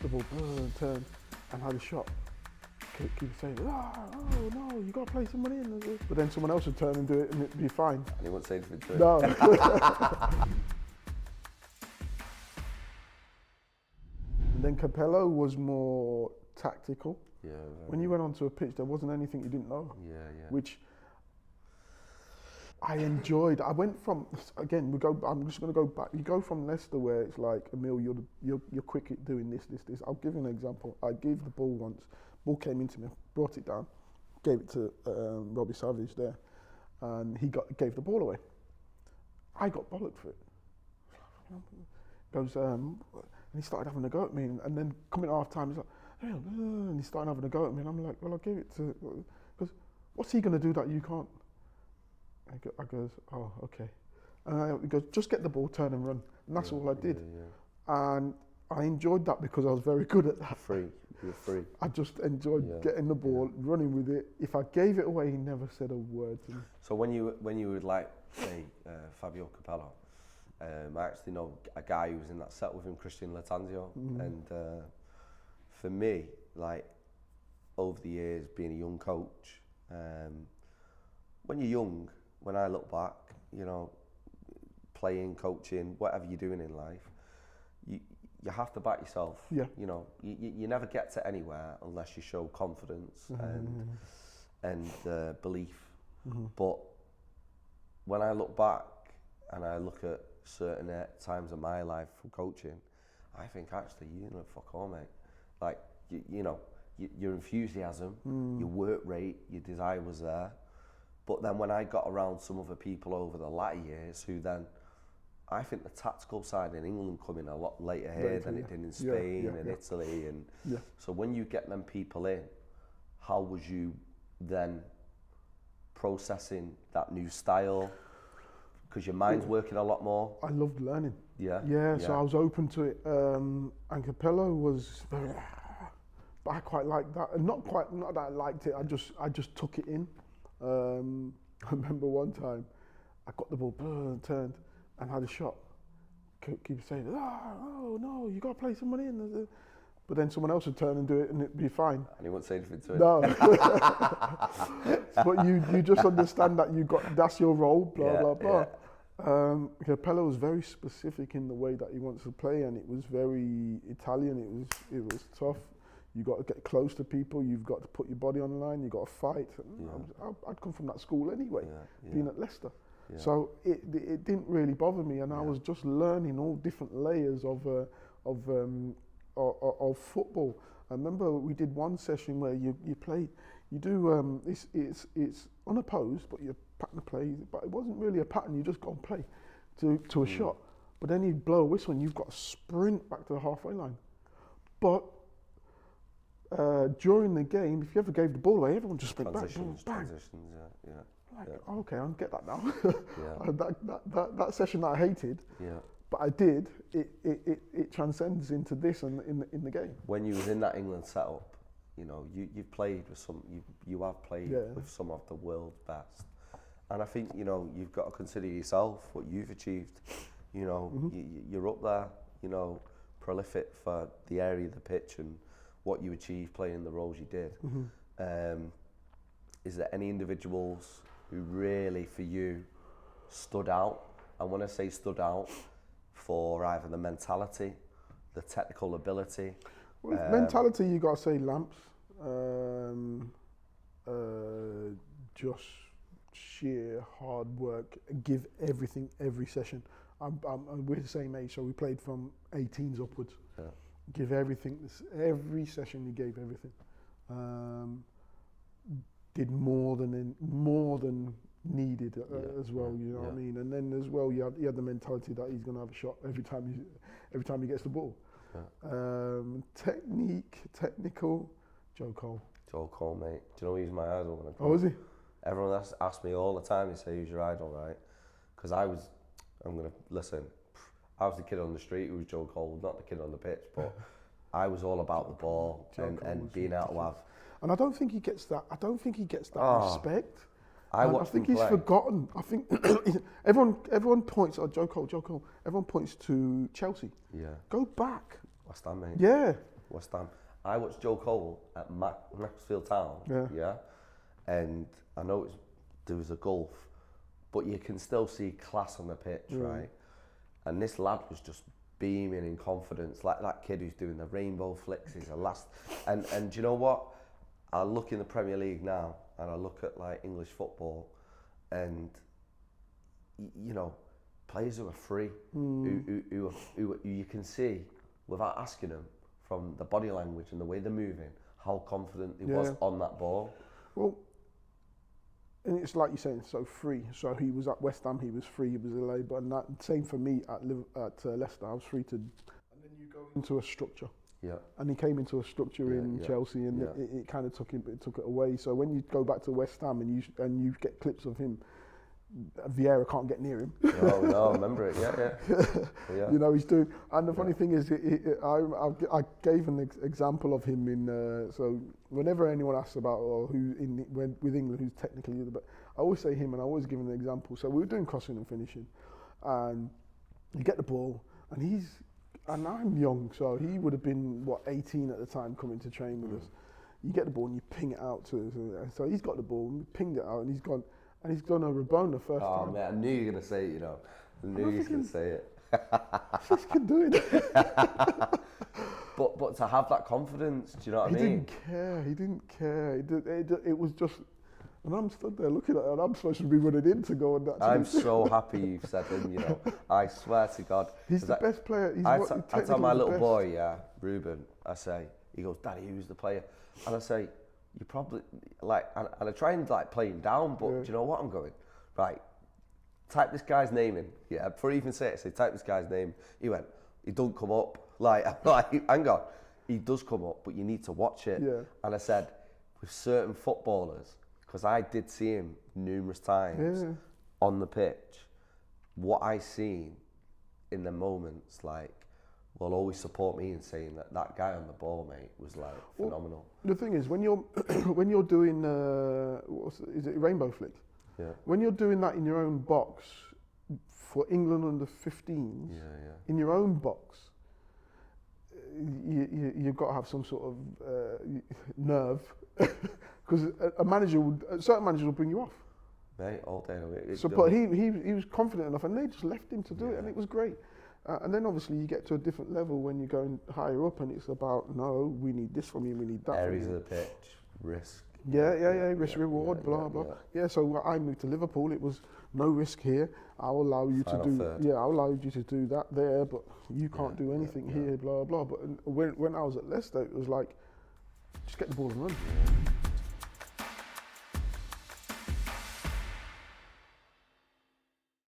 the ball, turned and had a shot. Keep saying, oh no, you got to play someone in. But then someone else would turn and do it and it'd be fine. And he wouldn't say anything to it. No. And then Capello was more tactical. Yeah. When you went onto a pitch, there wasn't anything you didn't know. Yeah. Which I enjoyed. I went from, again, I'm just going to go back. You go from Leicester where it's like, Emile, you're quick at doing this. I'll give you an example. I gave the ball once. Ball came into me, brought it down, gave it to Robbie Savage there, and he gave the ball away. I got bollocked for it. Goes, and he started having a go at me, and then coming at half time, he's like, and he started having a go at me, and I'm like, well, I gave it to, because what's he going to do that you can't? I goes, oh, okay. And he goes, just get the ball, turn and run. And that's all I did. And I enjoyed that because I was very good at that. You're free. I just enjoyed getting the ball, running with it. If I gave it away, he never said a word to me. So when you would like, say, Fabio Capello, I actually know a guy who was in that set with him, Christian Latanzio. And for me, like, over the years, being a young coach, when you're young, when I look back, you know, playing, coaching, whatever you're doing in life, you have to back yourself. Yeah. You know, you never get to anywhere unless you show confidence and belief. But when I look back and I look at certain times of my life from coaching, I think actually, you know, fuck all, mate. Like, you know, your enthusiasm, your work rate, your desire was there. But then when I got around some other people over the latter years who then, I think the tactical side in England coming a lot later here than it did in Spain and Italy. And so when you get them people in, how was you then processing that new style? Because your mind's working a lot more. I loved learning. Yeah. So I was open to it. And Capello was very, but I quite liked that. And not that I liked it, I just took it in. I remember one time I got the ball, turned and had a shot. Keep saying, oh no, you got to play someone in. But then someone else would turn and do it and it'd be fine. And he wouldn't say anything to it. No. But you just understand that that's your role, blah, blah. Capello was very specific in the way that he wants to play, and it was very Italian. It was tough. You got to get close to people. You've got to put your body on the line. You got to fight. I'd come from that school anyway, being at Leicester. Yeah. So it didn't really bother me, and I was just learning all different layers of football. I remember we did one session where you play, you do it's unopposed, but your pattern of play, but it wasn't really a pattern. You just go and play to a shot, but then you blow a whistle and you've got to sprint back to the halfway line. But during the game, if you ever gave the ball away, everyone just sprint back, bang. Transitions, Okay, I get that now. That session that I hated, but I did. It transcends into this and in the game. When you was in that England setup, you know, you've played with you have played with some of the world's best, and I think, you know, you've got to consider yourself, what you've achieved. You know, you're up there. You know, prolific for the area of the pitch and what you achieved playing the roles you did. Is there any individuals who really, for you, stood out? And when I say stood out, for either the mentality, the technical ability. Well, mentality, you got to say Lamps. Just sheer hard work, give everything every session. We're the same age, so we played from 18s upwards. Give everything. Every session, he gave everything. Did more than needed as well. You know what I mean? And then as well, he had the mentality that he's going to have a shot every time he gets the ball. Technical, Joe Cole. Joe Cole, mate. Do you know he's my idol when I Oh, is he? Everyone asks me all the time, they say, who's your idol, right? Because I was the kid on the street who was Joe Cole, not the kid on the pitch, but I was all about the ball and being able to have. And I don't think he gets that. Respect. I think he's forgotten. I think everyone points at Joe Cole. Everyone points to Chelsea. Yeah. Go back. West Ham, mate. Yeah. West Ham. I watched Joe Cole at Macclesfield Town. Yeah. And I know there was a gulf, but you can still see class on the pitch, right? And this lad was just beaming in confidence, like that kid who's doing the rainbow flicks. He's a last, and do you know what? I look in the Premier League now, and I look at like English football, and you know, players who are free, who you can see without asking them from the body language and the way they're moving, how confident he was on that ball. Well, and it's like you're saying, so free. So he was at West Ham, he was free, he was LA, but that, same for me at Leicester, I was free to. And then you go into a structure. Yeah. And he came into a structure in Chelsea, and it kind of took it away. So when you go back to West Ham and you get clips of him, Vieira can't get near him. No, I remember it. Yeah. You know, he's doing. And the funny thing is, I gave an example of him in. So whenever anyone asks about with England who's technically the best, I always say him, and I always give an example. So we were doing crossing and finishing, and you get the ball, and I'm young, so he would have been 18 at the time, coming to train with us. You get the ball and you ping it out to us. So he's got the ball, and pinged it out, and he's gone. And he's done a Rabona first time. Oh man, I knew you were going to say it, you know. I knew you were going to say it. This kid doing it. But to have that confidence, do you know what I mean? He didn't care. It was just, and I'm stood there looking at it, and I'm supposed to be running in to go and that. I'm so happy you've said him, you know. I swear to God. He's the best player. I tell my little boy, Ruben, I say, he goes, Daddy, who's the player? And I say, you probably, like, and I try and like play him down, but do you know what I'm going? Right, type this guy's name in. Yeah, before he even say it, I say, type this guy's name. He went, he don't come up. Like, I'm like, hang on, he does come up, but you need to watch it. Yeah. And I said, with certain footballers, because I did see him numerous times on the pitch, what I seen in the moments, like, will always support me in saying that guy on the ball, mate, was like phenomenal. Well, the thing is, when you're doing is it rainbow flick? Yeah. When you're doing that in your own box for England under 15s, in your own box, you've got to have some sort of nerve, because certain managers will bring you off. Mate, all day. But he was confident enough, and they just left him to do it, and it was great. And then obviously you get to a different level when you're going higher up, and it's about, no, we need this from you, we need that areas of the pitch, risk. Risk, reward, blah, blah. Yeah, so when I moved to Liverpool, it was no risk here. I'll allow you to do, I'll allow you to do that there, but you can't do anything here, blah, blah. But when I was at Leicester, it was like, just get the ball and run.